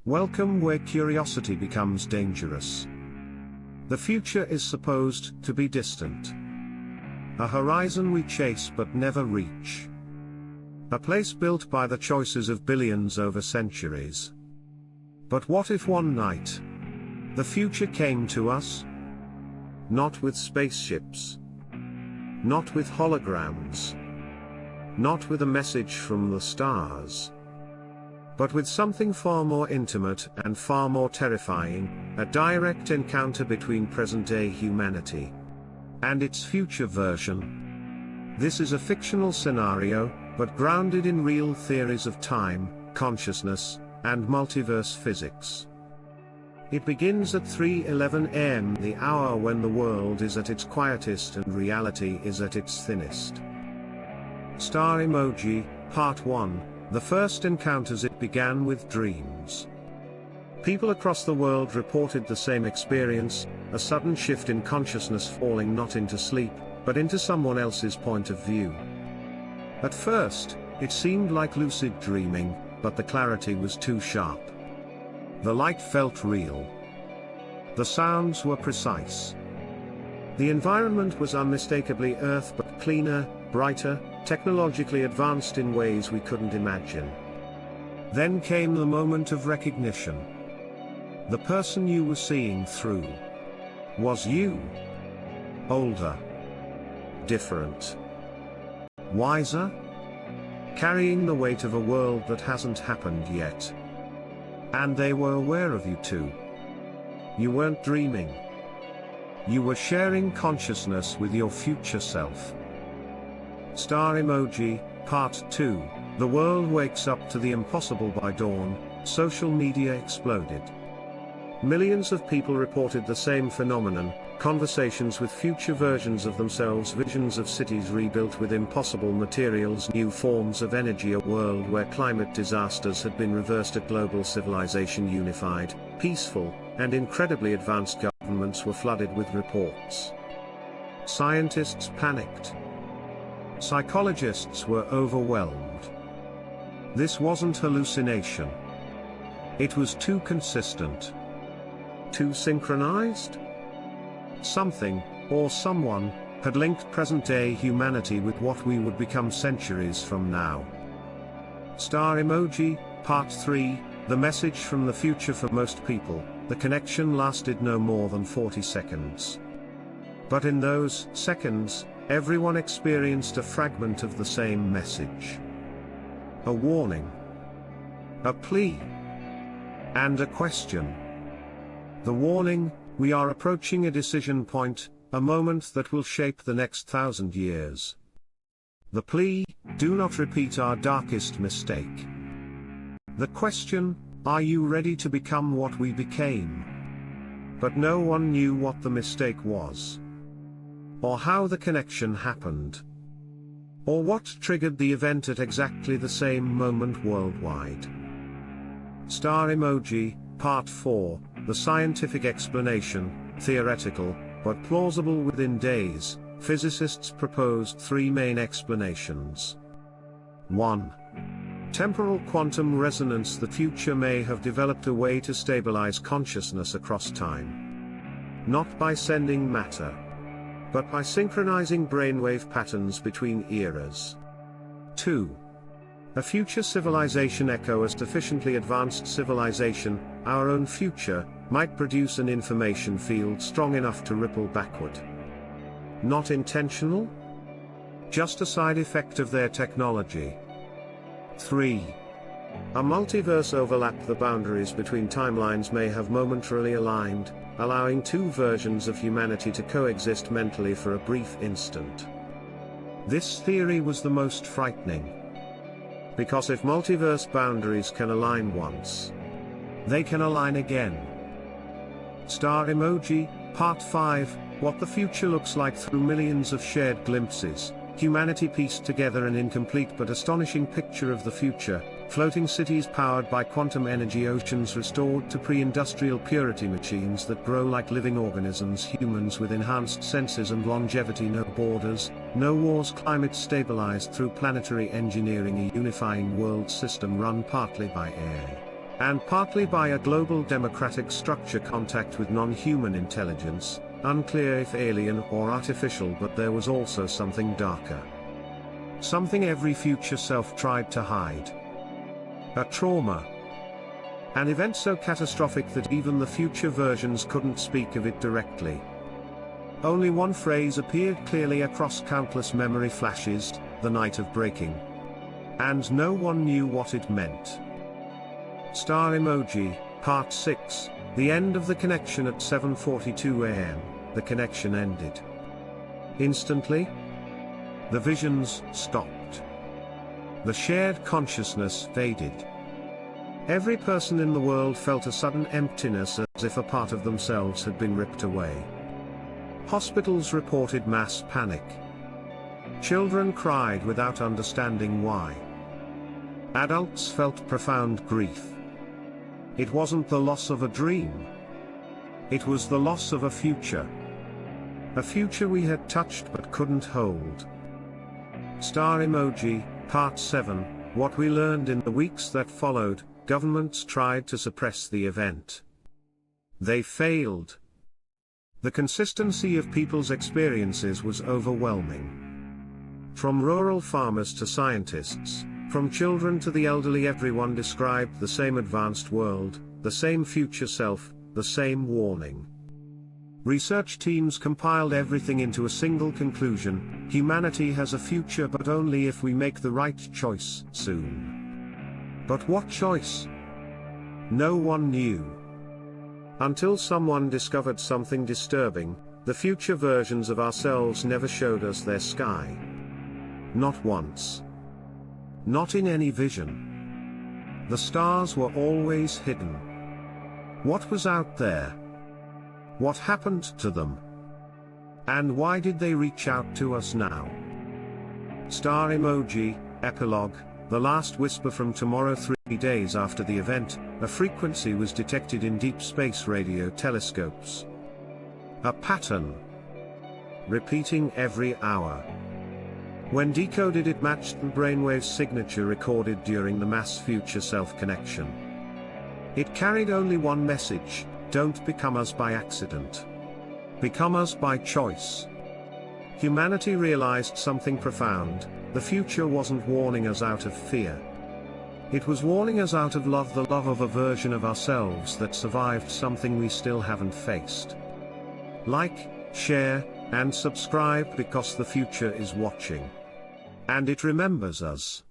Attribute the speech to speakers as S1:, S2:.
S1: Welcome where curiosity becomes dangerous. The future is supposed to be distant. A horizon we chase but never reach. A place built by the choices of billions over centuries. But what if one night, the future came to us? Not with spaceships. Not with holograms. Not with a message from the stars. But with something far more intimate and far more terrifying, a direct encounter between present-day humanity and its future version. This is a fictional scenario, but grounded in real theories of time, consciousness, and multiverse physics. It begins at 3:11 am, the hour when the world is at its quietest and reality is at its thinnest. Star emoji, Part 1. The first encounters. It began with dreams. People across the world reported the same experience, a sudden shift in consciousness, falling not into sleep, but into someone else's point of view. At first, it seemed like lucid dreaming, but the clarity was too sharp. The light felt real. The sounds were precise. The environment was unmistakably Earth, but cleaner, brighter, technologically advanced in ways we couldn't imagine. Then came the moment of recognition. The person you were seeing through was you. Older. Different. Wiser. Carrying the weight of a world that hasn't happened yet. And they were aware of you too. You weren't dreaming. You were sharing consciousness with your future self. Star emoji, Part 2. The world wakes up to the impossible by dawn. Social media exploded. Millions of people reported the same phenomenon, conversations with future versions of themselves, visions of cities rebuilt with impossible materials, new forms of energy, a world where climate disasters had been reversed, a global civilization unified, peaceful, and incredibly advanced. Governments were flooded with reports. Scientists panicked. Psychologists were overwhelmed. This wasn't hallucination. It was too consistent. Too synchronized? Something, or someone, had linked present-day humanity with what we would become centuries from now. Star emoji, Part 3. The message from the future. For most people, the connection lasted no more than 40 seconds. But in those seconds, everyone experienced a fragment of the same message. A warning. A plea. And a question. The warning: we are approaching a decision point, a moment that will shape the next 1,000 years. The plea: do not repeat our darkest mistake. The question: are you ready to become what we became? But no one knew what the mistake was. Or how the connection happened. Or what triggered the event at exactly the same moment worldwide. Star emoji, Part 4. The scientific explanation, theoretical, but plausible. Within days, physicists proposed three main explanations. 1. Temporal quantum resonance. The future may have developed a way to stabilize consciousness across time. Not by sending matter, but by synchronizing brainwave patterns between eras. 2. A future civilization echo. A sufficiently advanced civilization, our own future, might produce an information field strong enough to ripple backward. Not intentional? Just a side effect of their technology. 3. A multiverse overlap. The boundaries between timelines may have momentarily aligned, allowing two versions of humanity to coexist mentally for a brief instant. This theory was the most frightening. Because if multiverse boundaries can align once, they can align again. Star emoji, Part 5. What the future looks like. Through millions of shared glimpses, humanity pieced together an incomplete but astonishing picture of the future. Floating cities powered by quantum energy, oceans restored to pre-industrial purity, machines that grow like living organisms, humans with enhanced senses and longevity, no borders, no wars, climate stabilized through planetary engineering, a unifying world system run partly by AI, and partly by a global democratic structure contact with non-human intelligence, unclear if alien or artificial, but there was also something darker. Something every future self tried to hide. A trauma. An event so catastrophic that even the future versions couldn't speak of it directly. Only one phrase appeared clearly across countless memory flashes, the night of breaking. And no one knew what it meant. Star emoji, part 6, the end of the connection at 7:42 a.m., the connection ended. Instantly, the visions stopped. The shared consciousness faded. Every person in the world felt a sudden emptiness, as if a part of themselves had been ripped away. Hospitals reported mass panic. Children cried without understanding why. Adults felt profound grief. It wasn't the loss of a dream. It was the loss of a future. A future we had touched but couldn't hold. Star emoji, part 7, what we learned in the weeks that followed. Governments tried to suppress the event. They failed. The consistency of people's experiences was overwhelming. From rural farmers to scientists, from children to the elderly, everyone described the same advanced world, the same future self, the same warning. Research teams compiled everything into a single conclusion: humanity has a future, but only if we make the right choice soon. But what choice? No one knew. Until someone discovered something disturbing: the future versions of ourselves never showed us their sky. Not once. Not in any vision. The stars were always hidden. What was out there? What happened to them? And why did they reach out to us now? Star emoji, epilogue, the last whisper from tomorrow. 3 days after the event, a frequency was detected in deep space radio telescopes. A pattern. Repeating every hour. When decoded, it matched the brainwave signature recorded during the mass future self connection. It carried only one message: don't become us by accident. Become us by choice. Humanity realized something profound: the future wasn't warning us out of fear. It was warning us out of love, the love of a version of ourselves that survived something we still haven't faced. Like, share, and subscribe, because the future is watching. And it remembers us.